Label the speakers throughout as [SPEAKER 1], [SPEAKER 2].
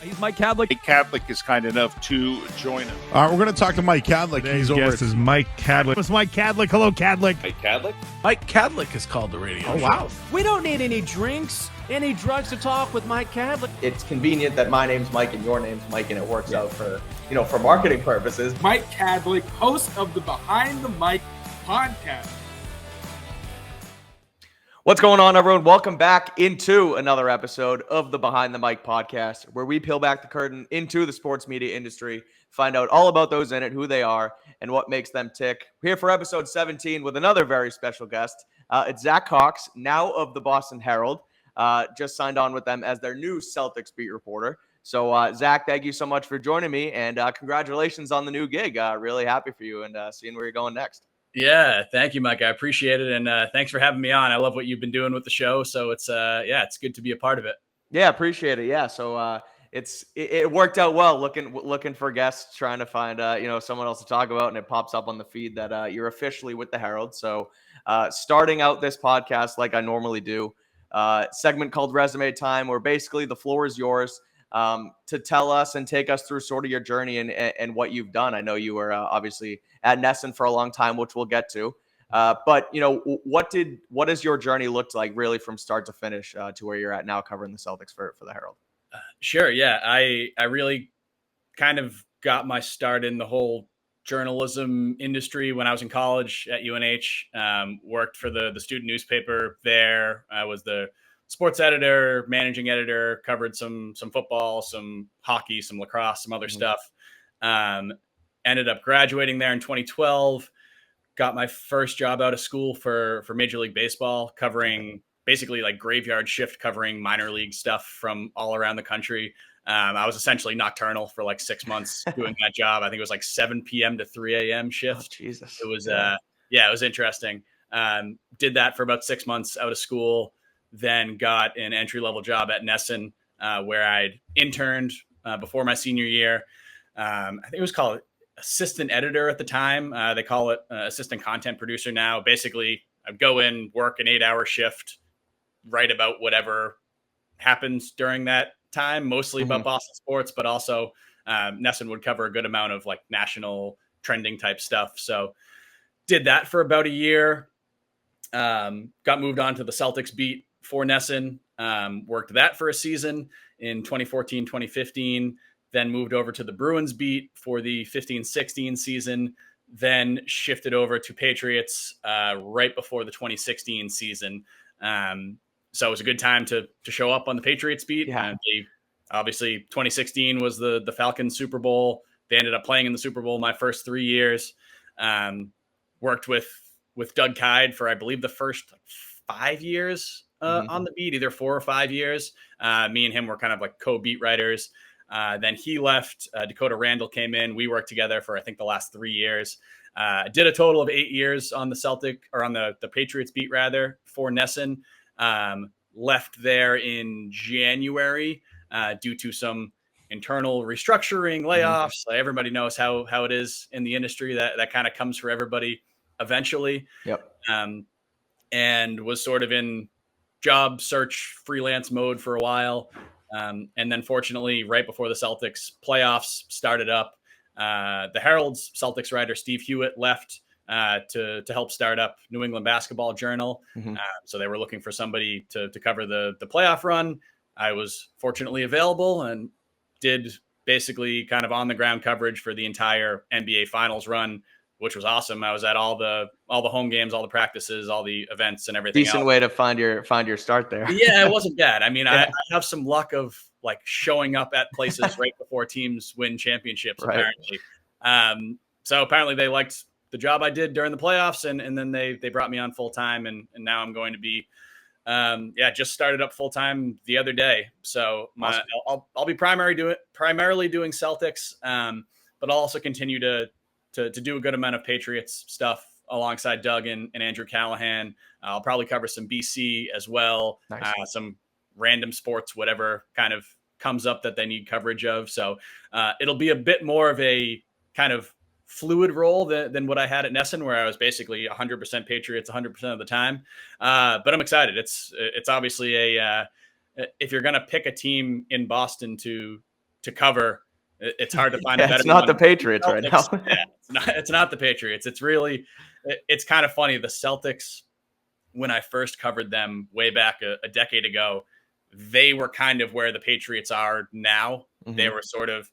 [SPEAKER 1] He's Mike Kadlick.
[SPEAKER 2] Mike Kadlick is kind enough to join us.
[SPEAKER 3] All right, we're going to talk to Mike Kadlick.
[SPEAKER 4] Today's guest is Mike Kadlick.
[SPEAKER 1] It's Mike Kadlick. Hello, Kadlick.
[SPEAKER 2] Mike Kadlick?
[SPEAKER 3] Mike Kadlick is called the radio.
[SPEAKER 1] Oh, wow. We don't need any drinks, any drugs to talk with Mike Kadlick.
[SPEAKER 5] It's convenient that my name's Mike and your name's Mike, and it works out for marketing purposes.
[SPEAKER 6] Mike Kadlick, host of the Behind the Mic podcast.
[SPEAKER 5] What's going on, everyone? Welcome back into another episode of the Behind the Mic podcast, where we peel back the curtain into the sports media industry, find out all about those in it, who they are, and what makes them tick. We're here for episode 17 with another very special guest. It's Zack Cox, now of the Boston Herald. Just signed on with them as their new Celtics beat reporter. So, Zack, thank you so much for joining me, and congratulations on the new gig. Really happy for you and seeing where you're going next.
[SPEAKER 7] Yeah, thank you, Mike. I appreciate it, and thanks for having me on. I love what you've been doing with the show, so it's it's good to be a part of it.
[SPEAKER 5] Yeah, appreciate it. Yeah, so it worked out well. Looking for guests, trying to find someone else to talk about, and it pops up on the feed that you're officially with the Herald. So starting out this podcast like I normally do, segment called Resume Time, where basically the floor is yours to tell us and take us through sort of your journey and what you've done. I know you were obviously at NESN for a long time, which we'll get to. But what has your journey looked like really from start to finish to where you're at now covering the Celtics for the Herald?
[SPEAKER 7] Sure. Yeah. I really kind of got my start in the whole journalism industry when I was in college at UNH, worked for the student newspaper there. I was the sports editor, managing editor, covered some football, some hockey, some lacrosse, some other stuff. Ended up graduating there in 2012, got my first job out of school for Major League Baseball, covering basically like graveyard shift, covering minor league stuff from all around the country. I was essentially nocturnal for like 6 months doing that job. I think it was like 7 p.m. to 3 a.m. shift.
[SPEAKER 5] Oh, Jesus.
[SPEAKER 7] It was, it was interesting. Did that for about 6 months out of school, then got an entry-level job at NESN, where I'd interned before my senior year. I think it was called assistant editor at the time. They call it assistant content producer now. Basically, I'd go in, work an 8-hour shift, write about whatever happens during that time, mostly about Boston sports, but also NESN would cover a good amount of like national trending type stuff. So did that for about a year. Got moved on to the Celtics beat for NESN, worked that for a season in 2014, 2015, then moved over to the Bruins beat for the 15-16 season, then shifted over to Patriots right before the 2016 season. So it was a good time to show up on the Patriots beat.
[SPEAKER 5] Yeah.
[SPEAKER 7] Obviously, 2016 was the Falcons Super Bowl. They ended up playing in the Super Bowl my first 3 years. Worked with Doug Kyde for, I believe, the first 5 years on the beat, either 4 or 5 years. Me and him were kind of like co-beat writers. Then he left. Dakota Randall came in. We worked together for, I think, the last 3 years. Did a total of 8 years on the Patriots beat rather for NESN. Left there in January due to some internal restructuring, layoffs. Everybody knows how it is in the industry. That kind of comes for everybody eventually.
[SPEAKER 5] Yep.
[SPEAKER 7] And was sort of in job search freelance mode for a while. And then fortunately, right before the Celtics playoffs started up, the Herald's Celtics writer, Steve Hewitt, left to help start up New England Basketball Journal. So they were looking for somebody to cover the playoff run. I was fortunately available and did basically kind of on the ground coverage for the entire NBA Finals run, which was awesome. I was at all the home games, all the practices, all the events and everything.
[SPEAKER 5] Decent way to find your start there.
[SPEAKER 7] Yeah, it wasn't bad. I mean, I have some luck of like showing up at places right before teams win championships, apparently. So apparently they liked the job I did during the playoffs, and then they brought me on full time, and now I'm going to be just started up full time the other day. So awesome. I'll be primarily doing Celtics, but I'll also continue to do a good amount of Patriots stuff alongside Doug and Andrew Callahan. I'll probably cover some BC as well,
[SPEAKER 5] nice.
[SPEAKER 7] Some random sports, whatever kind of comes up that they need coverage of. So it'll be a bit more of a kind of fluid role than what I had at NESN, where I was basically 100% Patriots 100% of the time. But I'm excited. It's obviously if you're going to pick a team in Boston to to cover. It's hard to find a better.
[SPEAKER 5] It's not
[SPEAKER 7] one.
[SPEAKER 5] the Patriots right now.
[SPEAKER 7] Yeah, it's not the Patriots. It's really, it's kind of funny. The Celtics, when I first covered them way back a decade ago, they were kind of where the Patriots are now.
[SPEAKER 5] Mm-hmm.
[SPEAKER 7] They were sort of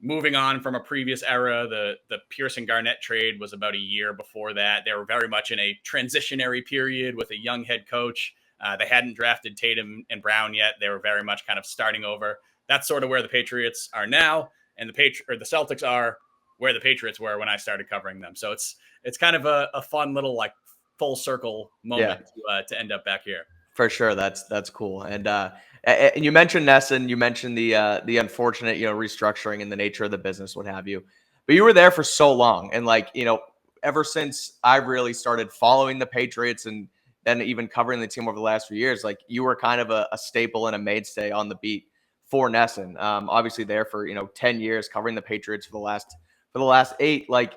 [SPEAKER 7] moving on from a previous era. The Pearson Garnett trade was about a year before that. They were very much in a transitionary period with a young head coach. They hadn't drafted Tatum and Brown yet. They were very much kind of starting over. That's sort of where the Patriots are now, and the Celtics are where the Patriots were when I started covering them. So it's kind of a fun little like full circle moment to end up back here.
[SPEAKER 5] For sure, that's cool. And you mentioned Nesson, you mentioned the unfortunate restructuring and the nature of the business, what have you. But you were there for so long, and ever since I really started following the Patriots and then even covering the team over the last few years, like you were kind of a staple and a mainstay on the beat for Nesson. Obviously there for 10 years covering the Patriots for the last 8. Like,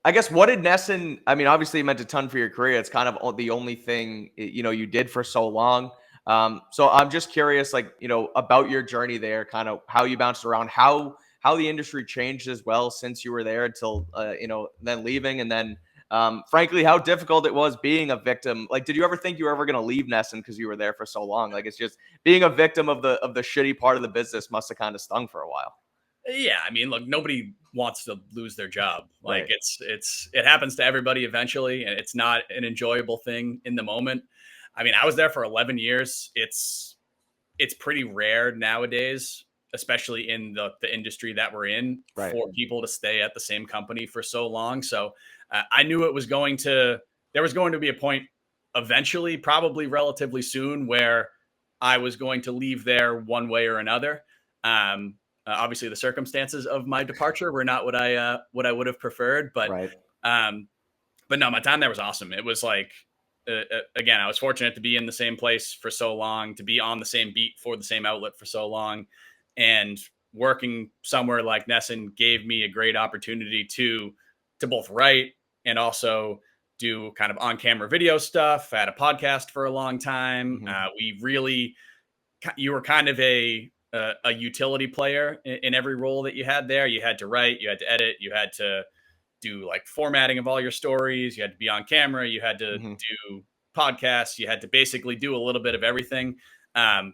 [SPEAKER 5] I guess what did Nesson? I mean, obviously it meant a ton for your career. It's kind of the only thing you did for so long. So I'm just curious, about your journey there, kind of how you bounced around, how the industry changed as well since you were there until then leaving, and then frankly how difficult it was being a victim. Like, did you ever think you were ever going to leave Nesson because you were there for so long? Like, it's just being a victim of the shitty part of the business must have kind of stung for a while.
[SPEAKER 7] Yeah, I mean, look, nobody wants to lose their job. Like,
[SPEAKER 5] Right.
[SPEAKER 7] it happens to everybody eventually, and it's not an enjoyable thing in the moment. I mean, I was there for 11 years. It's pretty rare nowadays, especially in the industry that we're in,
[SPEAKER 5] Right.
[SPEAKER 7] for people to stay at the same company for so long. So I knew there was going to be a point eventually, probably relatively soon, where I was going to leave there one way or another. Obviously, the circumstances of my departure were not what I would have preferred, but
[SPEAKER 5] Right.
[SPEAKER 7] But no, my time there was awesome. It was like, again, I was fortunate to be in the same place for so long, to be on the same beat for the same outlet for so long, and working somewhere like Nesson gave me a great opportunity to both write and also do kind of on-camera video stuff. I had a podcast for a long time.
[SPEAKER 5] Mm-hmm.
[SPEAKER 7] You were kind of a utility player in every role that you had there. You had to write, you had to edit, you had to do like formatting of all your stories, you had to be on camera, you had to do podcasts, you had to basically do a little bit of everything,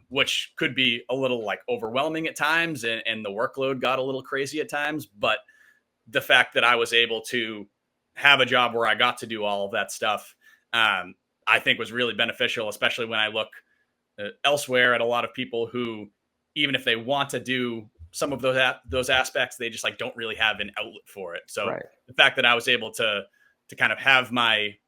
[SPEAKER 7] which could be a little like overwhelming at times, and the workload got a little crazy at times. But the fact that I was able to have a job where I got to do all of that stuff, I think was really beneficial, especially when I look elsewhere at a lot of people who, even if they want to do some of those aspects, they just like don't really have an outlet for it. So
[SPEAKER 5] Right.
[SPEAKER 7] the fact that I was able to kind of have my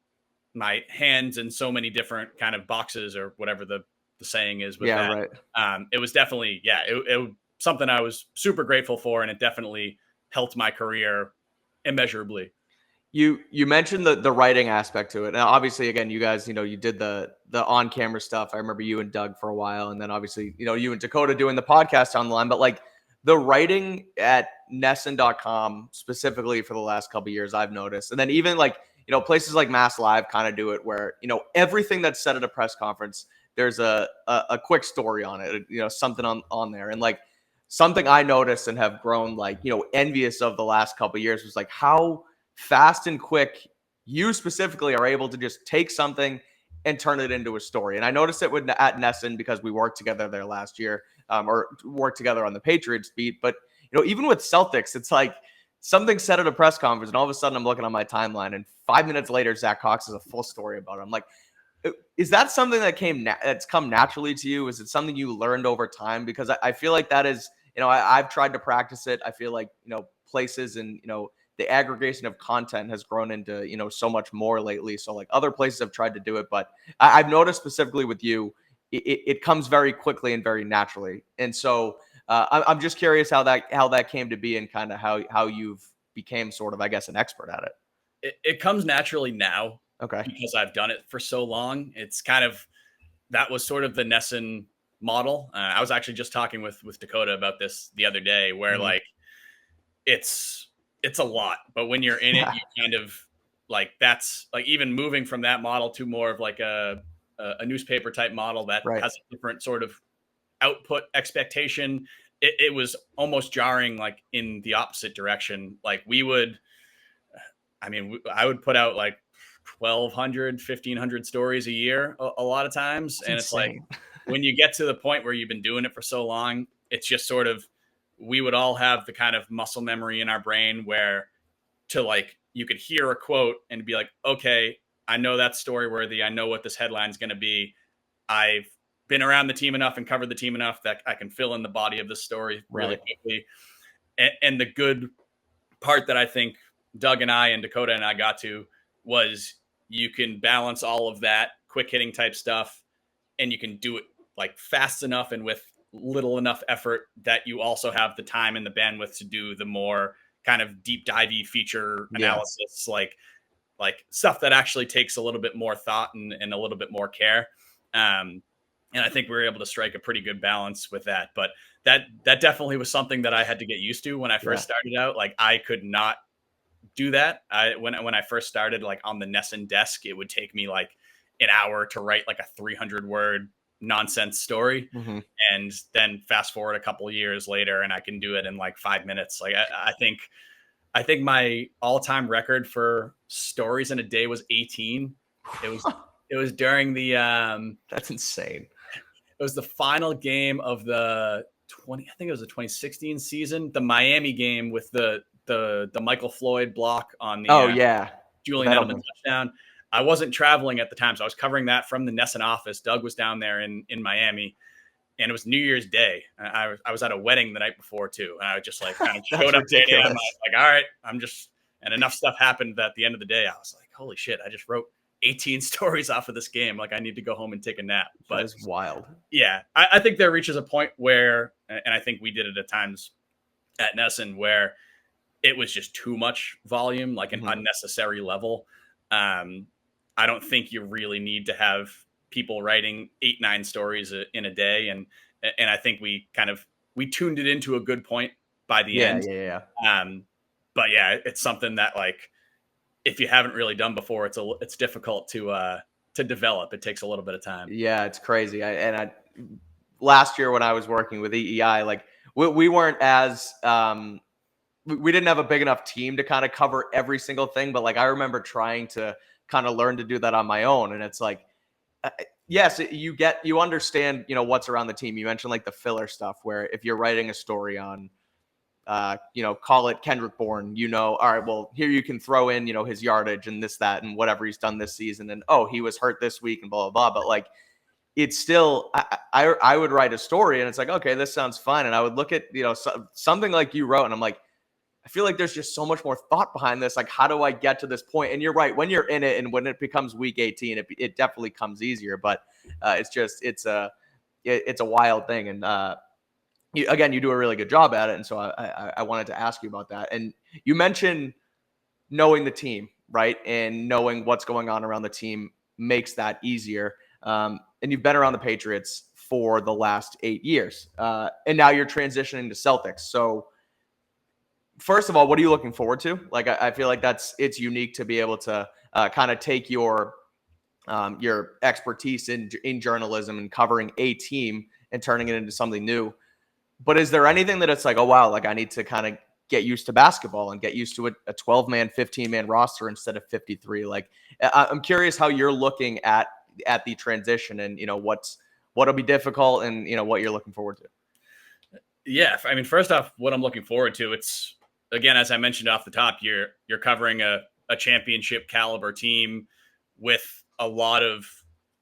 [SPEAKER 7] hands in so many different kind of boxes, or whatever the saying is with that.
[SPEAKER 5] Right.
[SPEAKER 7] It was definitely, it something I was super grateful for, and it definitely helped my career immeasurably.
[SPEAKER 5] You mentioned the writing aspect to it. Now, obviously, again, you guys, you did the on-camera stuff. I remember you and Doug for a while, and then obviously, you and Dakota doing the podcast on the line. But like the writing at Nesson.com specifically for the last couple of years, I've noticed, and then even like places like Mass Live kind of do it, where everything that's said at a press conference, there's a quick story on it, something on there, and like something I noticed and have grown like envious of the last couple of years was like how fast and quick you specifically are able to just take something and turn it into a story. And I noticed it at Nesson because we worked together there last year, or worked together on the Patriots beat. But even with Celtics, it's like something said at a press conference, and all of a sudden I'm looking on my timeline, and 5 minutes later, Zack Cox has a full story about it. I'm like, is that something that's come naturally to you? Is it something you learned over time? Because I feel like that is, I've tried to practice it. I feel like places and the aggregation of content has grown into, so much more lately. So like other places have tried to do it, but I've noticed specifically with you, it comes very quickly and very naturally. And so I'm just curious how that came to be, and kind of how you've became sort of, I guess, an expert at it.
[SPEAKER 7] It comes naturally now.
[SPEAKER 5] Okay.
[SPEAKER 7] Because I've done it for so long. It's kind of, that was sort of the Nesson model. I was actually just talking with Dakota about this the other day, where like, it's a lot, but when you're in it, you kind of like, that's like, even moving from that model to more of like a newspaper type model that
[SPEAKER 5] Right.
[SPEAKER 7] has a different sort of output expectation, it was almost jarring, like in the opposite direction. Like I would put out like 1,200, 1,500 stories a year a lot of times.
[SPEAKER 5] That's
[SPEAKER 7] and
[SPEAKER 5] insane.
[SPEAKER 7] It's like, when you get to the point where you've been doing it for so long, it's just sort of, we would all have the kind of muscle memory in our brain where you could hear a quote and be like, okay, I know that's story worthy. I know what this headline is going to be. I've been around the team enough and covered the team enough that I can fill in the body of the story really quickly. And the good part that I think Doug and I and Dakota and I got to was, you can balance all of that quick hitting type stuff, and you can do it like fast enough and with little enough effort that you also have the time and the bandwidth to do the more kind of deep divey feature analysis, like stuff that actually takes a little bit more thought and a little bit more care. And I think we were able to strike a pretty good balance with that. But that definitely was something that I had to get used to when I first started out. Like, I could not do that. When I first started, like on the Nesson desk, it would take me like an hour to write like a 300 word nonsense story.
[SPEAKER 5] Mm-hmm.
[SPEAKER 7] And then fast forward a couple of years later, and I can do it in like 5 minutes. Like, I think my all-time record for stories in a day was 18. It was during the
[SPEAKER 5] that's insane.
[SPEAKER 7] It was the final game of the 2016 season, the Miami game with the Michael Floyd block on the Julian Edelman touchdown. I wasn't traveling at the time, so I was covering that from the Nesson office. Doug was down there in Miami, and it was New Year's Day. I was at a wedding the night before too, and I just like kind of showed up to it. I was like, all right, and enough stuff happened that at the end of the day, I was like, holy shit, I just wrote 18 stories off of this game. Like, I need to go home and take a nap. But
[SPEAKER 5] it's wild.
[SPEAKER 7] Yeah, I think there reaches a point where, and I think we did it at times at Nesson, where it was just too much volume, like an unnecessary level. I don't think you really need to have people writing 8-9 stories in a day. And I think we tuned it into a good point by the end.
[SPEAKER 5] Yeah.
[SPEAKER 7] But yeah, it's something that, like, if you haven't really done before, it's difficult to develop. It takes a little bit of time.
[SPEAKER 5] Yeah, it's crazy. Last year when I was working with EEI, like we weren't as we didn't have a big enough team to kind of cover every single thing. But like, I remember trying to kind of learn to do that on my own, and it's like, yes, you understand, what's around the team. You mentioned like the filler stuff, where if you're writing a story on, call it Kendrick Bourne, all right, well, here you can throw in, his yardage and this, that, and whatever he's done this season. And, he was hurt this week and blah, blah, blah. But like, it's still, I would write a story and it's like, okay, this sounds fine. And I would look at, something like you wrote, and I'm like, I feel like there's just so much more thought behind this. Like, how do I get to this point? And you're right. When you're in it and when it becomes week 18, it definitely comes easier, but it's a wild thing. And, you do a really good job at it. And so I wanted to ask you about that. And you mentioned knowing the team, right? And knowing what's going on around the team makes that easier. And you've been around the Patriots for the last 8 years. And now you're transitioning to Celtics. So first of all, what are you looking forward to? Like, I feel like it's unique to be able to kind of take your expertise in journalism and covering a team and turning it into something new. But is there anything that it's like, oh, wow, like I need to kind of get used to basketball and get used to a 12-man, 15-man roster instead of 53? Like, I'm curious how you're looking at the transition and, what'll be difficult and, what you're looking forward to.
[SPEAKER 7] Yeah. I mean, first off, what I'm looking forward to, it's, again, as I mentioned off the top, you're covering a championship caliber team with a lot of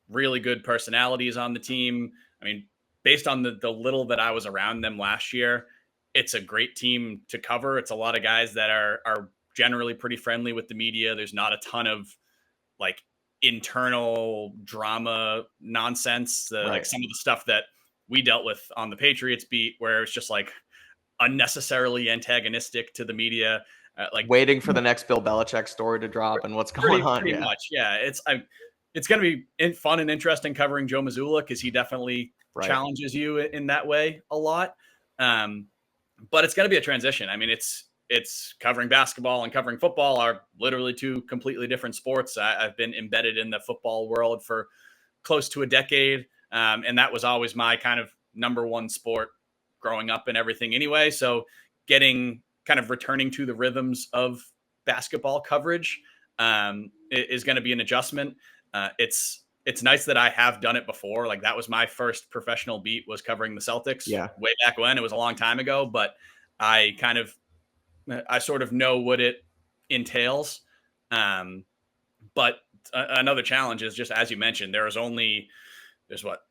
[SPEAKER 7] really good personalities on the team. I mean, based on the little that I was around them last year, it's a great team to cover. It's a lot of guys that are generally pretty friendly with the media. There's not a ton of like internal drama nonsense, like some of the stuff that we dealt with on the Patriots beat, where it's just like unnecessarily antagonistic to the media, like
[SPEAKER 5] waiting for the next Bill Belichick story to drop and what's going on.
[SPEAKER 7] Pretty much. Yeah. It's going to be fun and interesting covering Joe Mazzulla, because he definitely challenges you in that way a lot. But it's going to be a transition. I mean, it's covering basketball and covering football are literally two completely different sports. I've been embedded in the football world for close to a decade. And that was always my kind of number one sport growing up and everything anyway. So getting kind of returning to the rhythms of basketball coverage is going to be an adjustment. It's nice that I have done it before. Like that was my first professional beat, was covering the Celtics way back when. It was a long time ago, but I sort of know what it entails. But another challenge is just, as you mentioned, there's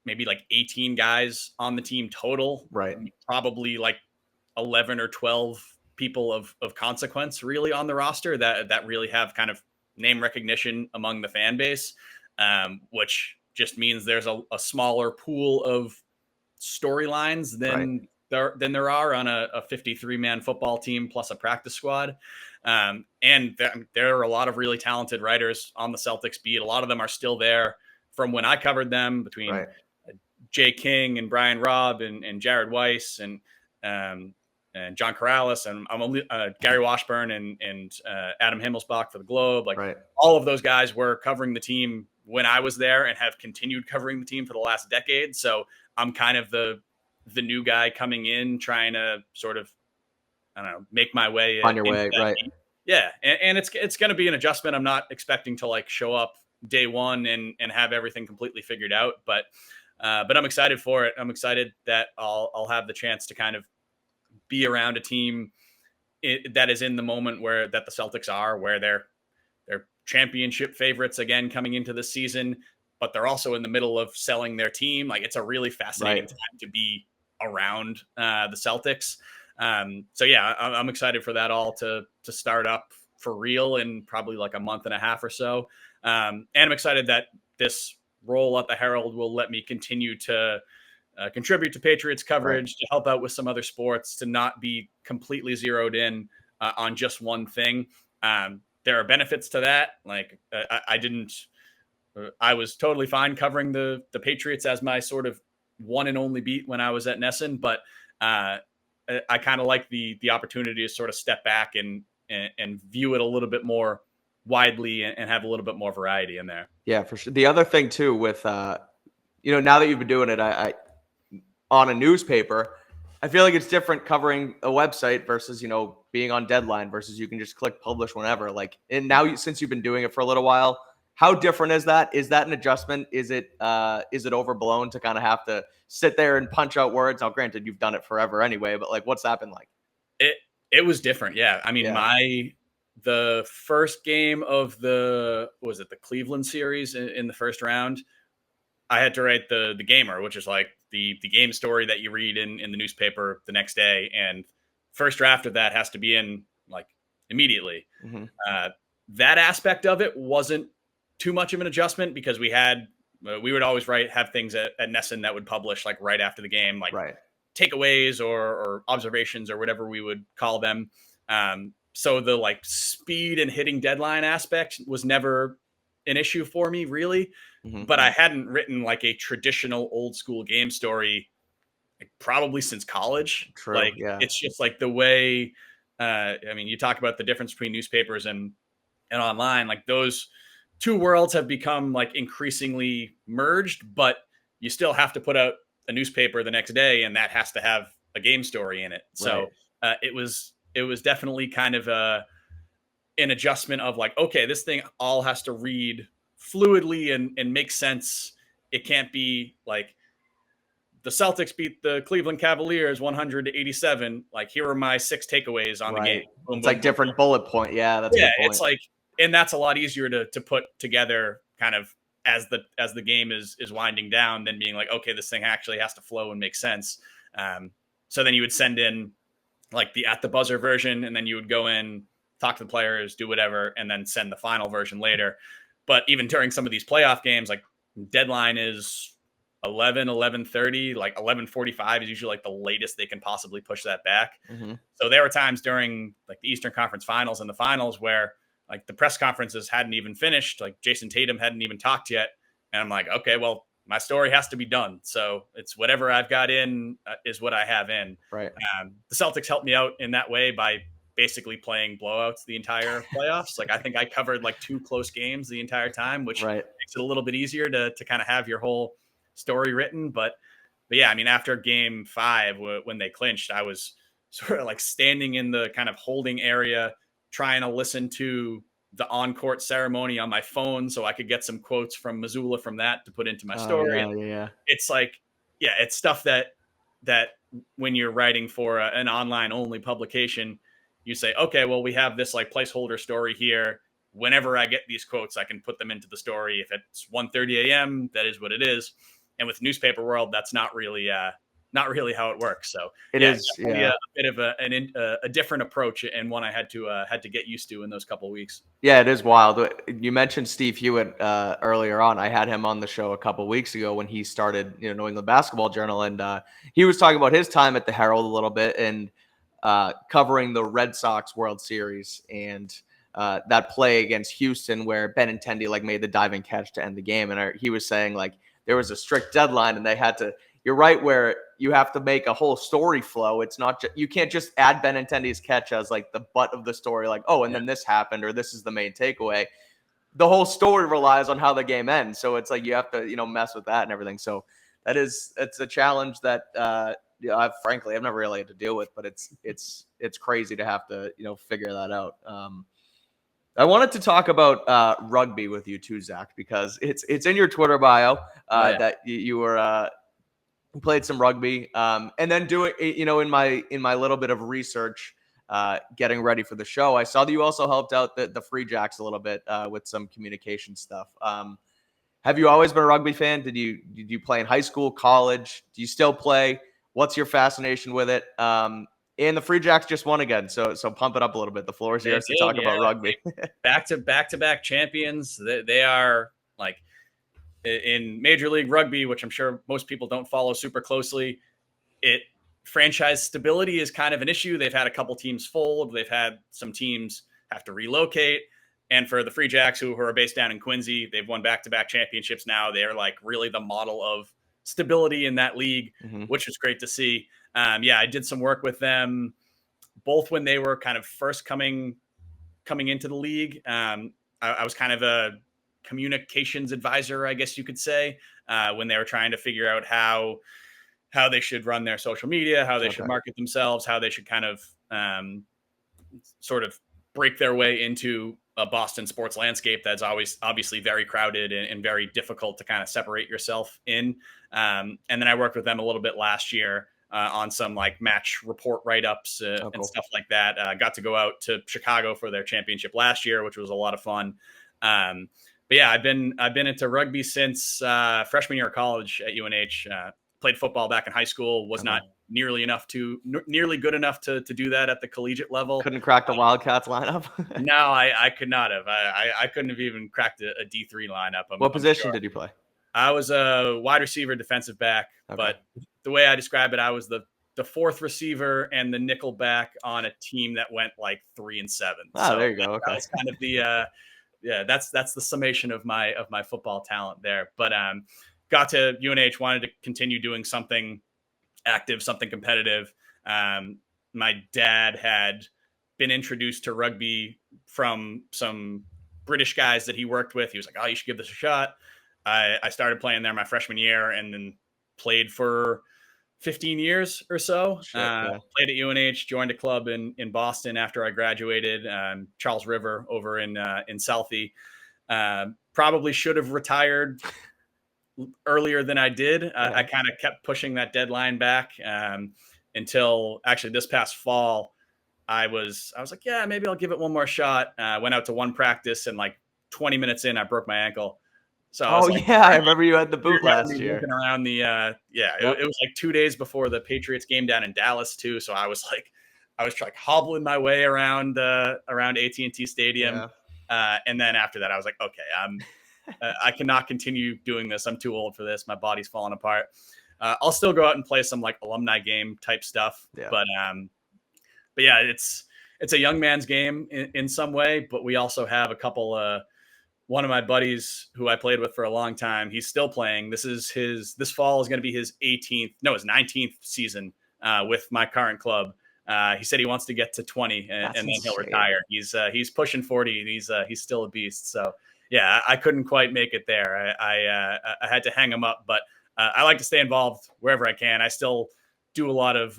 [SPEAKER 7] maybe like 18 guys on the team total,
[SPEAKER 5] right?
[SPEAKER 7] Probably like 11 or 12 people of consequence really on the roster that really have kind of name recognition among the fan base, which just means there's a smaller pool of storylines than there are on a 53-man football team plus a practice squad. And there are a lot of really talented writers on the Celtics beat. A lot of them are still there from when I covered them, between Jay King and Brian Robb and Jared Weiss and John Corrales and Gary Washburn and Adam Himmelsbach for the Globe. All of those guys were covering the team when I was there and have continued covering the team for the last decade. So I'm kind of the new guy coming in, trying to sort of, I don't know, make my way
[SPEAKER 5] on your way, right?
[SPEAKER 7] Yeah, and it's going to be an adjustment. I'm not expecting to like show up day one and have everything completely figured out, but I'm excited for it. I'm excited that I'll have the chance to kind of be around a team that is in the moment that the Celtics are, where they're championship favorites again coming into the season, but they're also in the middle of selling their team. Like, it's a really fascinating time to be around the Celtics. So yeah, I'm excited for that all to start up for real in probably like a month and a half or so. And I'm excited that this role at the Herald will let me continue to contribute to Patriots coverage, to help out with some other sports, to not be completely zeroed in on just one thing. There are benefits to that. Like I was totally fine covering the Patriots as my sort of one and only beat when I was at Nesson, but I kind of like the opportunity to sort of step back and view it a little bit more widely and have a little bit more variety in there.
[SPEAKER 5] Yeah, for sure. The other thing too with now that you've been doing it, I on a newspaper, I feel like it's different covering a website versus being on deadline versus you can just click publish whenever. Like, and now since you've been doing it for a little while, how different is that? Is that an adjustment? Is it overblown to kind of have to sit there and punch out words? Now, granted, you've done it forever anyway, but like, what's that been like?
[SPEAKER 7] It was different. Yeah. I mean, the first game of the Cleveland series in the first round, I had to write the gamer, which is like the game story that you read in the newspaper the next day. And first draft of that has to be in like immediately. Mm-hmm. That aspect of it wasn't too much of an adjustment because we would always have things at Nesson that would publish like right after the game, like takeaways or observations or whatever we would call them. So the like speed and hitting deadline aspect was never an issue for me really, but I hadn't written like a traditional old school game story like probably since college.
[SPEAKER 5] True,
[SPEAKER 7] like it's just like the way, I mean, you talk about the difference between newspapers and online, like those two worlds have become like increasingly merged, but you still have to put out a newspaper the next day and that has to have a game story in it. So it was definitely kind of an adjustment of like, okay, this thing all has to read fluidly and make sense. It can't be like the Celtics beat the Cleveland Cavaliers 100-87. Like, here are my 6 takeaways on the game. Boom,
[SPEAKER 5] it's
[SPEAKER 7] boom,
[SPEAKER 5] like different bullet point. Yeah, that's a good point.
[SPEAKER 7] It's like, and that's a lot easier to put together kind of as the game is winding down than being like, okay, this thing actually has to flow and make sense. So then you would send in like the at the buzzer version, and then you would go in, talk to the players, do whatever, and then send the final version later. But even during some of these playoff games, like deadline is 11:30, like 11:45 is usually like the latest they can possibly push that back. Mm-hmm. So there were times during like the Eastern Conference Finals and the finals where like the press conferences hadn't even finished, like Jason Tatum hadn't even talked yet. And I'm like, okay, well, my story has to be done. So it's whatever I've got in is what I have in.
[SPEAKER 5] Right.
[SPEAKER 7] The Celtics helped me out in that way by basically playing blowouts the entire playoffs. Like, I think I covered like 2 close games the entire time, which makes it a little bit easier to kind of have your whole story written. But but yeah, I mean, after game 5, when they clinched, I was sort of like standing in the kind of holding area, trying to listen to the on-court ceremony on my phone so I could get some quotes from Missoula from that to put into my story.
[SPEAKER 5] Yeah.
[SPEAKER 7] It's like, yeah, it's stuff that when you're writing for an online only publication, you say, okay, well, we have this like placeholder story here. Whenever I get these quotes, I can put them into the story. If it's 1:30 a.m., that is what it is. And with newspaper world, that's not really how it works. So
[SPEAKER 5] It is
[SPEAKER 7] a bit of a different approach, and one I had to get used to in those couple of weeks.
[SPEAKER 5] Yeah, it is wild. You mentioned Steve Hewitt earlier on. I had him on the show a couple of weeks ago when he started, New England Basketball Journal, and he was talking about his time at the Herald a little bit and covering the Red Sox World Series and that play against Houston where Benintendi like made the diving catch to end the game, and he was saying like there was a strict deadline and they had to. You're right, where you have to make a whole story flow. It's not you can't just add Benintendi's catch as like the butt of the story, like, oh, and then this happened, or this is the main takeaway. The whole story relies on how the game ends. So it's like you have to, mess with that and everything. So it's a challenge that I've never really had to deal with, but it's crazy to have to, figure that out. I wanted to talk about rugby with you too, Zach, because it's in your Twitter bio that you were played some rugby, and then doing, in my little bit of research, getting ready for the show, I saw that you also helped out the Free Jacks a little bit with some communication stuff. Have you always been a rugby fan? Did you play in high school, college? Do you still play? What's your fascination with it? And the Free Jacks just won again, so pump it up a little bit. The floor is yours to talk about rugby.
[SPEAKER 7] back to back champions. They are like. In Major League Rugby, which I'm sure most people don't follow super closely, franchise stability is kind of an issue. They've had a couple teams fold. They've had some teams have to relocate. And for the Free Jacks, who are based down in Quincy, they've won back-to-back championships now. They're like really the model of stability in that league, which is great to see. I did some work with them both when they were kind of first coming into the league. I was kind of a communications advisor, I guess you could say, when they were trying to figure out how they should run their social media, how they should market themselves, how they should kind of sort of break their way into a Boston sports landscape that's always obviously very crowded and very difficult to kind of separate yourself in. And then I worked with them a little bit last year on some like match report write-ups and stuff like that. Got to go out to Chicago for their championship last year, which was a lot of fun. But yeah, I've been into rugby since freshman year of college at UNH. Played football back in high school. Was not nearly good enough to do that at the collegiate level.
[SPEAKER 5] Couldn't crack the Wildcats lineup.
[SPEAKER 7] No, I could not have. I couldn't have even cracked a D3 lineup.
[SPEAKER 5] What position did you play?
[SPEAKER 7] I was a wide receiver, defensive back. But the way I describe it, I was the fourth receiver and the nickel back on a team that went like 3-7.
[SPEAKER 5] Oh, there you go. Okay,
[SPEAKER 7] that's kind of the. That's the summation of my football talent there. But got to UNH, wanted to continue doing something active, something competitive. My dad had been introduced to rugby from some British guys that he worked with. He was like, "Oh, you should give this a shot." I started playing there my freshman year, and then played for 15 years or so. Played at UNH, joined a club in Boston after I graduated, Charles River over in Southie. Probably should have retired earlier than I did. I kind of kept pushing that deadline back until actually this past fall. I was like, yeah, maybe I'll give it one more shot. Went out to one practice, and like 20 minutes in, I broke my ankle. So
[SPEAKER 5] I remember you had the boot last year.
[SPEAKER 7] Around the it was like 2 days before the Patriots game down in Dallas too. So I was like hobbling my way around AT&T Stadium, and then after that I was like, okay, I cannot continue doing this. I'm too old for this. My body's falling apart. I'll still go out and play some like alumni game type stuff, but yeah, it's a young man's game in some way. But we also have a couple. One of my buddies who I played with for a long time, he's still playing. This fall is going to be his 19th season with my current club. He said he wants to get to 20 and then he'll retire. He's pushing 40 and he's still a beast. So yeah, I couldn't quite make it there. I had to hang him up, but I like to stay involved wherever I can. I still do a lot of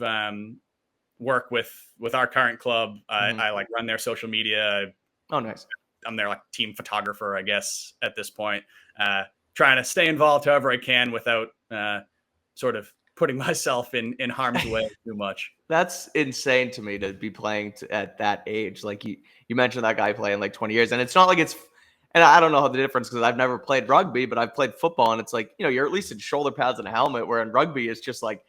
[SPEAKER 7] work with our current club. I like run their social media.
[SPEAKER 5] Oh, nice.
[SPEAKER 7] I'm their like team photographer, I guess, at this point. Trying to stay involved however I can without sort of putting myself in harm's way too much.
[SPEAKER 5] That's insane to me to be playing at that age. Like you mentioned that guy playing like 20 years, and it's not like it's. And I don't know how the difference because I've never played rugby, but I've played football, and it's like you're at least in shoulder pads and a helmet. Where in rugby, it's just like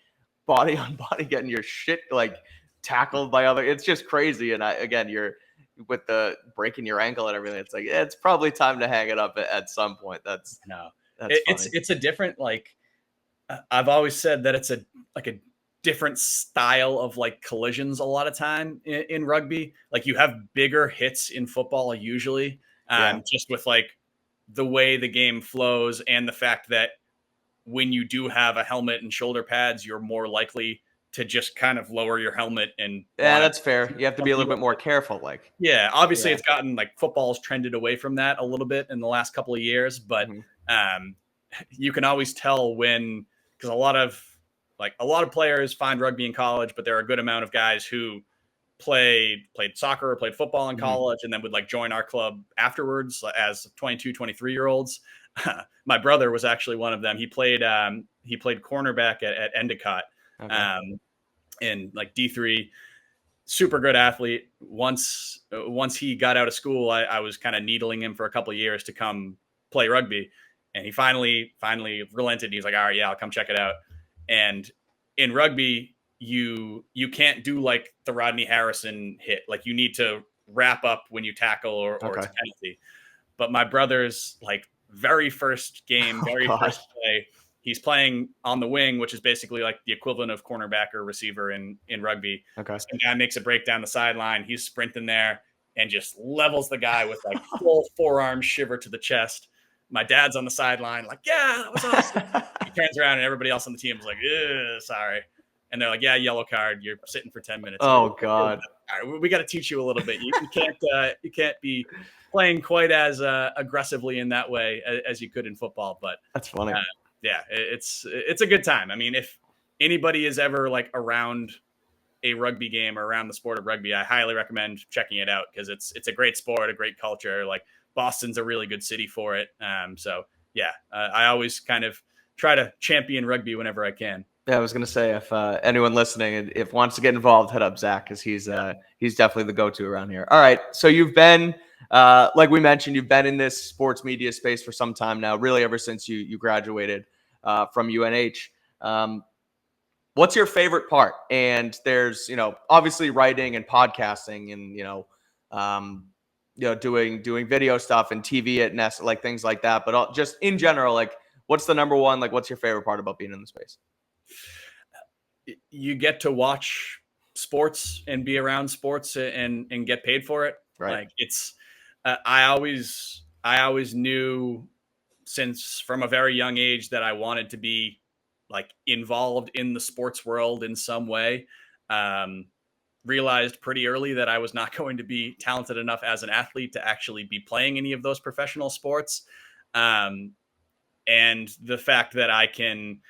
[SPEAKER 5] body on body, getting your shit like tackled by other. It's just crazy. And again, you're with the breaking your ankle and everything. It's like it's probably time to hang it up at some point. That's
[SPEAKER 7] it's a different like. I've always said that it's a different style of like collisions a lot of time in rugby. Like you have bigger hits in football usually, just with like the way the game flows and the fact that when you do have a helmet and shoulder pads, you're more likely to just kind of lower your helmet and
[SPEAKER 5] that's fair. You have to be a little bit more careful. Like
[SPEAKER 7] obviously it's gotten like football's trended away from that a little bit in the last couple of years, but you can always tell when. Because a lot of players find rugby in college, but there are a good amount of guys who played soccer or played football in college and then would like join our club afterwards as 22, 23-year-olds. My brother was actually one of them. He played cornerback at Endicott in like D3. Super good athlete. Once he got out of school, I was kind of needling him for a couple of years to come play rugby. And he finally relented. He's like, all right, yeah, I'll come check it out. And in rugby, you can't do like the Rodney Harrison hit. Like you need to wrap up when you tackle or it's a penalty. But my brother's like very first game, first play, he's playing on the wing, which is basically like the equivalent of cornerback or receiver in rugby. Okay. Some guy makes a break down the sideline. He's sprinting there and just levels the guy with like full forearm shiver to the chest. My dad's on the sideline, like, yeah, that was awesome. He turns around and everybody else on the team is like, sorry. And they're like, yeah, yellow card. You're sitting for 10 minutes.
[SPEAKER 5] Oh, God.
[SPEAKER 7] All right, we got to teach you a little bit. You can't be playing quite as aggressively in that way as you could in football. But
[SPEAKER 5] that's funny.
[SPEAKER 7] It's a good time. I mean, if anybody is ever like around a rugby game or around the sport of rugby, I highly recommend checking it out because it's a great sport, a great culture. Like Boston's a really good city for it. I always kind of try to champion rugby whenever I can.
[SPEAKER 5] Yeah, I was going to say, if anyone listening, if wants to get involved, hit up Zach because he's definitely the go-to around here. All right, so you've been, like we mentioned, you've been in this sports media space for some time now, really ever since you graduated from UNH. What's your favorite part? And there's, obviously writing and podcasting and, doing video stuff and TV at Nest, like things like that. But just in general, like, what's the number one? Like, what's your favorite part about being in the space?
[SPEAKER 7] You get to watch sports and be around sports and get paid for it.
[SPEAKER 5] Right.
[SPEAKER 7] Like it's, I always knew since from a very young age that I wanted to be like involved in the sports world in some way. Realized pretty early that I was not going to be talented enough as an athlete to actually be playing any of those professional sports. And the fact that I can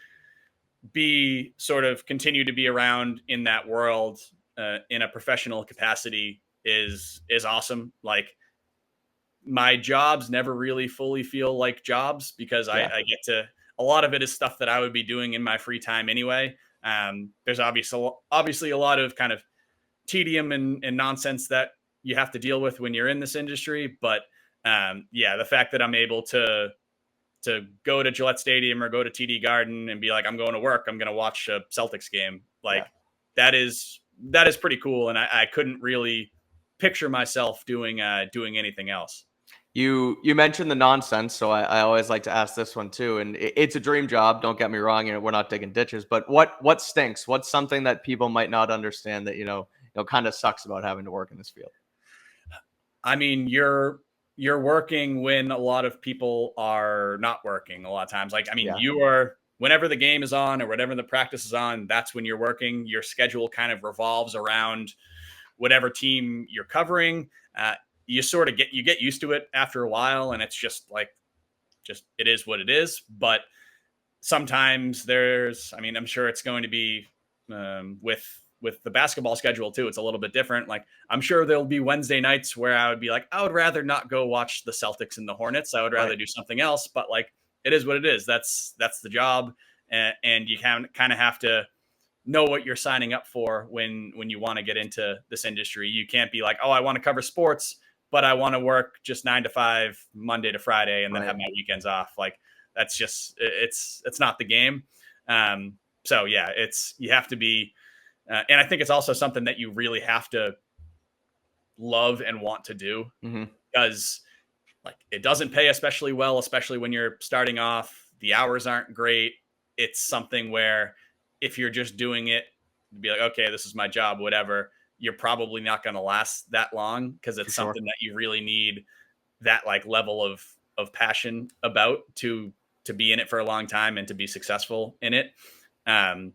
[SPEAKER 7] be sort of continue to be around in that world in a professional capacity is awesome. Like my jobs never really fully feel like jobs because I get to, a lot of it is stuff that I would be doing in my free time anyway. There's obviously a lot of kind of tedium and nonsense that you have to deal with when you're in this industry. But the fact that I'm able to go to Gillette Stadium or go to TD Garden and be like, I'm going to work, I'm going to watch a Celtics game. Like that is pretty cool. And I couldn't really picture myself doing anything else.
[SPEAKER 5] You mentioned the nonsense. So I always like to ask this one too. And it's a dream job. Don't get me wrong. We're not digging ditches, but what stinks? What's something that people might not understand that, kind of sucks about having to work in this field?
[SPEAKER 7] I mean, you're working when a lot of people are not working a lot of times. Like, I mean, you are, whenever the game is on or whatever the practice is on, that's when you're working. Your schedule kind of revolves around whatever team you're covering. You sort of get used to it after a while, and it's just like, it is what it is. But sometimes there's, I mean, I'm sure it's going to be with the basketball schedule too. It's a little bit different. Like I'm sure there'll be Wednesday nights where I would be like, I would rather not go watch the Celtics and the Hornets. I would rather do something else. But like, it is what it is. That's the job, and you kind of have to know what you're signing up for when you want to get into this industry. You can't be like, oh, I want to cover sports, but I want to work just 9 to 5 Monday to Friday and then have my weekends off. Like that's just it's not the game. So yeah, you have to be, and I think it's also something that you really have to love and want to do, because like it doesn't pay especially well, especially when you're starting off. The hours aren't great. It's something where if you're just doing it, be like, okay, this is my job, whatever, you're probably not going to last that long, because it's something that you really need that like level of passion about to be in it for a long time and to be successful in it. And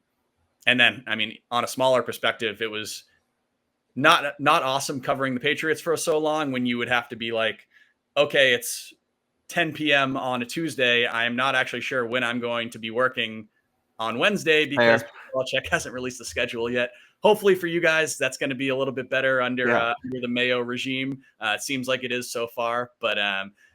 [SPEAKER 7] then, I mean, on a smaller perspective, it was not awesome covering the Patriots for so long, when you would have to be like, okay, it's 10 p.m. on a Tuesday. I am not actually sure when I'm going to be working on Wednesday, because Belichick hasn't released the schedule yet. Hopefully for you guys, that's going to be a little bit better under the Mayo regime. It seems like it is so far, but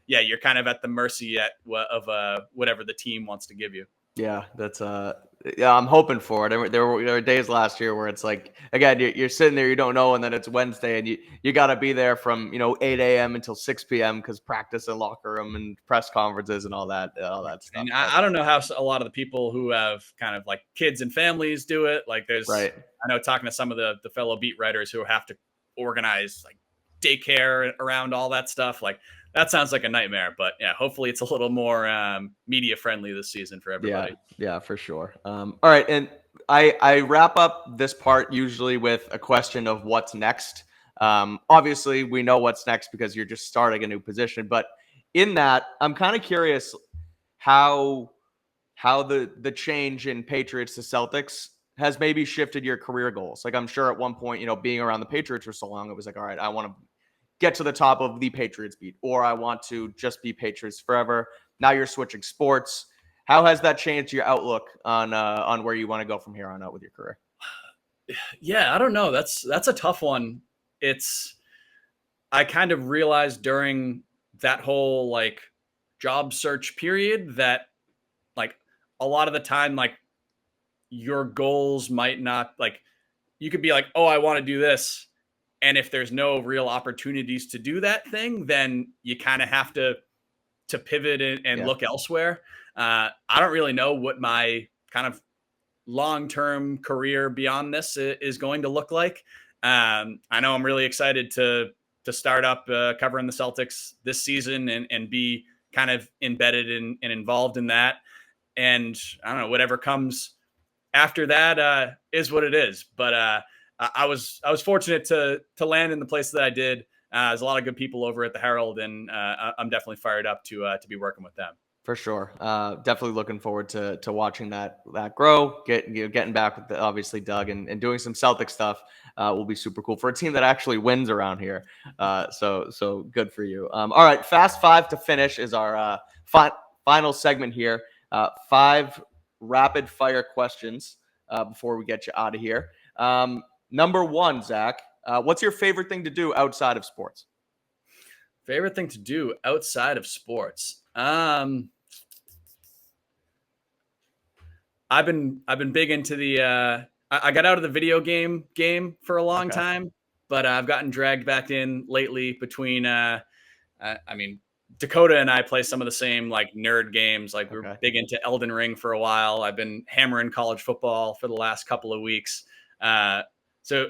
[SPEAKER 7] yeah, you're kind of at the mercy of whatever the team wants to give you.
[SPEAKER 5] Yeah, that's I'm hoping for it. There were days last year where it's like, again, you're sitting there, you don't know, and then it's Wednesday, and you got to be there from 8 a.m. until 6 p.m. because practice and locker room and press conferences and all that stuff.
[SPEAKER 7] And I don't know how a lot of the people who have kind of like kids and families do it. Like there's, I know, talking to some of the fellow beat writers who have to organize like daycare around all that stuff. Like that sounds like a nightmare, but yeah, hopefully it's a little more media friendly this season for everybody.
[SPEAKER 5] Yeah, for sure. All right. And I wrap up this part usually with a question of what's next. Obviously we know what's next because you're just starting a new position, but in that, I'm kind of curious how the change in Patriots to Celtics has maybe shifted your career goals. Like I'm sure at one point, being around the Patriots for so long, it was like, all right, I want to get to the top of the Patriots beat, or I want to just be Patriots forever. Now you're switching sports. How has that changed your outlook on where you want to go from here on out with your career?
[SPEAKER 7] Yeah, I don't know. That's a tough one. I kind of realized during that whole like job search period that like a lot of the time, like your goals might not, like you could be like, oh, I want to do this. And if there's no real opportunities to do that thing, then you kind of have to pivot and look elsewhere. I don't really know what my kind of long-term career beyond this is going to look like. I know I'm really excited to start up covering the Celtics this season and be kind of embedded and involved in that. And I don't know, whatever comes after that is what it is. But I was fortunate to land in the place that I did. There's a lot of good people over at the Herald, and I'm definitely fired up to be working with them.
[SPEAKER 5] For sure. Definitely looking forward to watching that grow, getting back with obviously Doug and doing some Celtic stuff will be super cool for a team that actually wins around here. So good for you. All right. Fast five to finish is our final segment here. 5 rapid fire questions before we get you out of here. Number 1, Zach, what's your favorite thing to do outside of sports?
[SPEAKER 7] Favorite thing to do outside of sports? I've been big into the I got out of the video game for a long time, but I've gotten dragged back in lately between I mean, Dakota and I play some of the same like nerd games. Like we were big into Elden Ring for a while. I've been hammering college football for the last couple of weeks. So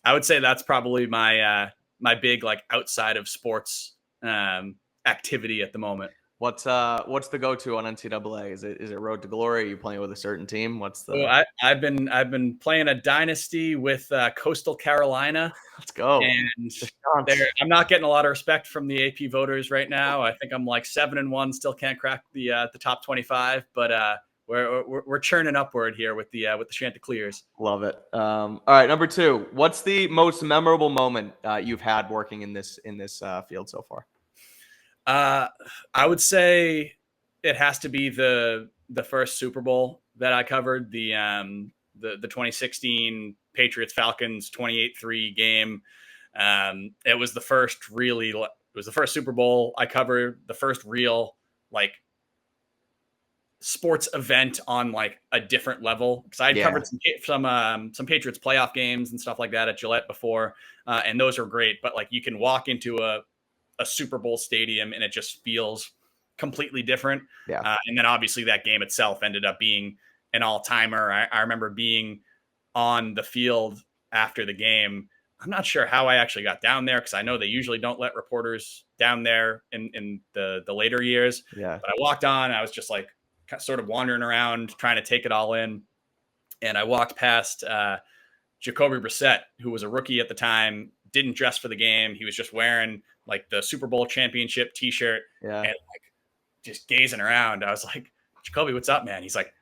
[SPEAKER 7] I would say that's probably my my big like outside of sports activity at the moment.
[SPEAKER 5] What's the go-to on NCAA? Is it Road to Glory? Are you playing with a certain team? What's the?
[SPEAKER 7] So I've been playing a dynasty with Coastal Carolina.
[SPEAKER 5] Let's go.
[SPEAKER 7] And I'm not getting a lot of respect from the AP voters right now. I think I'm like 7-1, still can't crack the top 25, but we're churning upward here with the Chanticleers.
[SPEAKER 5] Love it. All right, number 2. What's the most memorable moment you've had working in this field so far?
[SPEAKER 7] I would say it has to be the the first Super Bowl that I covered, the 2016 Patriots Falcons 28-3 game. It was the first Super Bowl I covered, the first real like sports event on like a different level, because I'd covered some Patriots playoff games and stuff like that at Gillette before, and those are great. But like you can walk into a Super Bowl stadium and it just feels completely different.
[SPEAKER 5] Yeah.
[SPEAKER 7] And then obviously that game itself ended up being an all-timer. I remember being on the field after the game. I'm not sure how I actually got down there, because I know they usually don't let reporters down there in the later years.
[SPEAKER 5] Yeah.
[SPEAKER 7] But I walked on. I was just like sort of wandering around trying to take it all in. And I walked past Jacoby Brissett, who was a rookie at the time, didn't dress for the game. He was just wearing like the Super Bowl championship t-shirt and like just gazing around. I was like, Jacoby, what's up, man? He's like,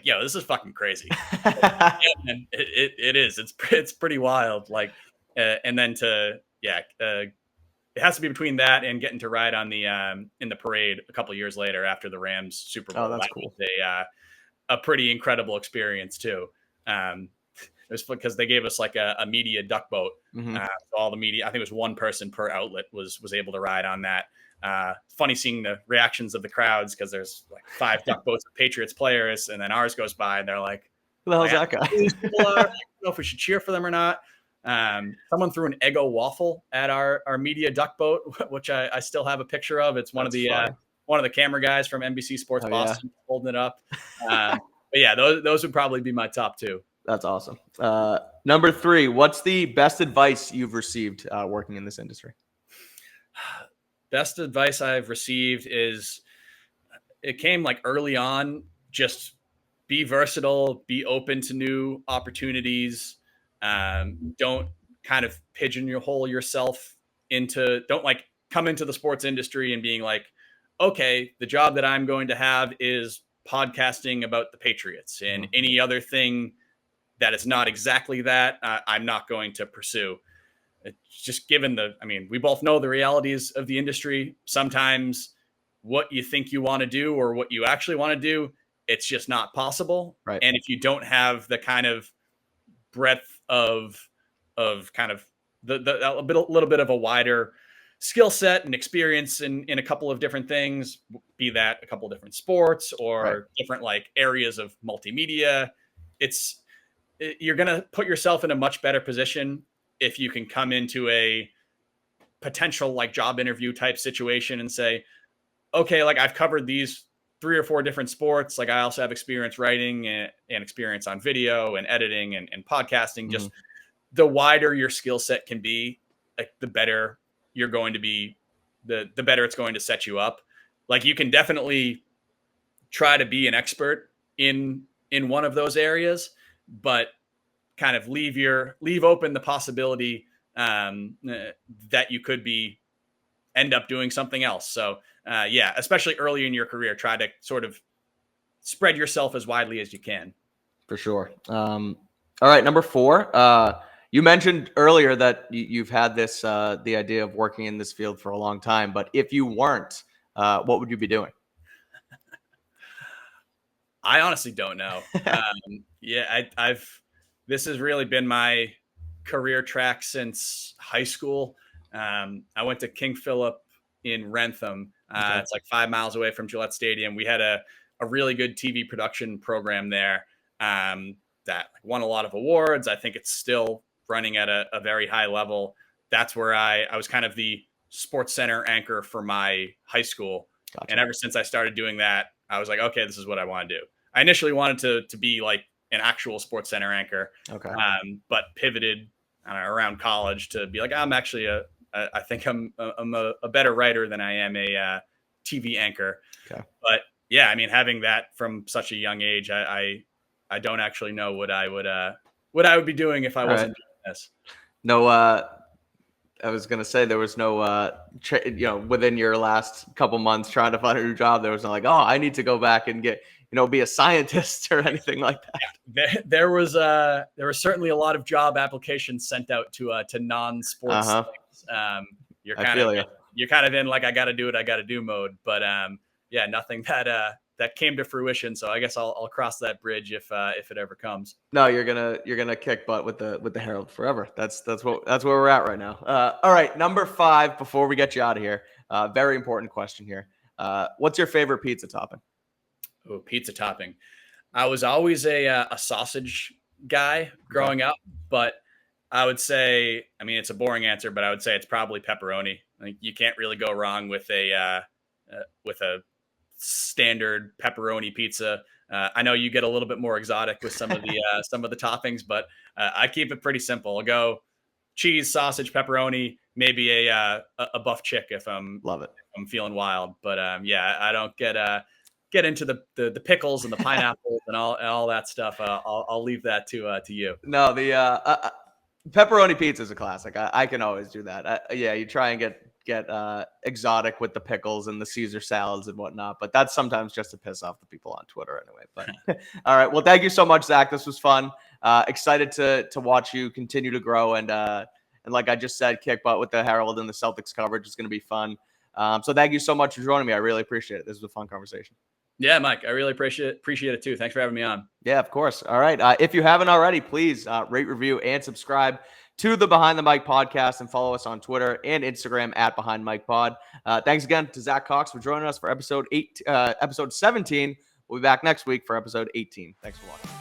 [SPEAKER 7] yo, this is fucking crazy. Yeah, man, it is. It's pretty wild. Like, and then it has to be between that and getting to ride on the in the parade a couple years later after the Rams Super Bowl.
[SPEAKER 5] Oh, that's cool.
[SPEAKER 7] A pretty incredible experience too. It was because they gave us like a media duck boat.
[SPEAKER 5] Mm-hmm.
[SPEAKER 7] So all the media, I think it was one person per outlet was able to ride on that. Funny seeing the reactions of the crowds, because there's like 5 duck boats of Patriots players, and then ours goes by and they're like,
[SPEAKER 5] who the hell's that guy?
[SPEAKER 7] I don't know if we should cheer for them or not. Someone threw an Eggo waffle at our media duck boat, which I still have a picture of. It's one of the camera guys from NBC Sports Boston holding it up. But yeah, those would probably be my top 2.
[SPEAKER 5] That's awesome. Number 3, what's the best advice you've received working in this industry?
[SPEAKER 7] Best advice I've received is, it came like early on, just be versatile, be open to new opportunities. Don't kind of pigeonhole yourself don't like come into the sports industry and being like, okay, the job that I'm going to have is podcasting about the Patriots, and any other thing that is not exactly that, I'm not going to pursue. It's just we both know the realities of the industry. Sometimes what you think you want to do or what you actually want to do, it's just not possible.
[SPEAKER 5] Right.
[SPEAKER 7] And if you don't have the kind of breadth of kind of a little bit of a wider skill set and experience in a couple of different things, be that a couple of different sports or different like areas of multimedia, you're going to put yourself in a much better position if you can come into a potential like job interview type situation and say, okay, like I've covered these 3 or 4 different sports. Like I also have experience writing and experience on video and editing and podcasting. Just the wider your skill set can be, like the better you're going to be, the better it's going to set you up. Like you can definitely try to be an expert in one of those areas, but kind of leave open the possibility that you could end up doing something else. So especially early in your career, try to sort of spread yourself as widely as you can.
[SPEAKER 5] For sure. All right, number 4. You mentioned earlier that you've had this the idea of working in this field for a long time, but if you weren't, what would you be doing?
[SPEAKER 7] I honestly don't know. This has really been my career track since high school. I went to King Philip in Rentham. It's like 5 miles away from Gillette Stadium. We had a really good TV production program there that won a lot of awards. I think it's still running at a very high level. That's where I was kind of the Sports Center anchor for my high school. Gotcha. And ever since I started doing that, I was like, okay, this is what I want to do. I initially wanted to be like an actual Sports Center anchor, but pivoted around college to be like, I'm actually I think I'm a better writer than I am a TV anchor. Okay. But yeah, I mean, having that from such a young age, I don't actually know what I would be doing if I wasn't doing this.
[SPEAKER 5] No, I was gonna say there was no, within your last couple months trying to find a new job, there was no like, oh, I need to go back and get, be a scientist or anything like that.
[SPEAKER 7] Yeah, there was certainly a lot of job applications sent out to non-sports things. You're kind of in like I got to do what I got to do mode, but nothing that that came to fruition. So I guess I'll cross that bridge if it ever comes.
[SPEAKER 5] No, you're gonna kick butt with the Herald forever. That's where we're at right now. All right, number 5. Before we get you out of here, very important question here. What's your favorite pizza topping?
[SPEAKER 7] Oh, pizza topping. I was always a sausage guy growing up, but I would say, I mean, it's a boring answer, but I would say it's probably pepperoni. Like, you can't really go wrong with a standard pepperoni pizza. I know you get a little bit more exotic with some of the toppings, but I keep it pretty simple. I'll go cheese, sausage, pepperoni, maybe a buff chick if I'm feeling wild. But I don't get into the pickles and the pineapples and all that stuff. I'll leave that to you.
[SPEAKER 5] No, the pepperoni pizza is a classic. I can always do that. You try and get exotic with the pickles and the Caesar salads and whatnot, but that's sometimes just to piss off the people on Twitter anyway. But all right, well, thank you so much, Zach. This was fun. Excited to watch you continue to grow, and like I just said, kick butt with the Herald and the Celtics coverage is going to be fun. So thank you so much for joining me. I really appreciate it. This was a fun conversation.
[SPEAKER 7] Yeah, Mike, I really appreciate it too. Thanks for having me on.
[SPEAKER 5] Yeah, of course. All right. If you haven't already, please rate, review, and subscribe to the Behind the Mic podcast, and follow us on Twitter and Instagram at Behind Mic Pod. Thanks again to Zack Cox for joining us for episode 17. We'll be back next week for episode 18. Thanks for watching.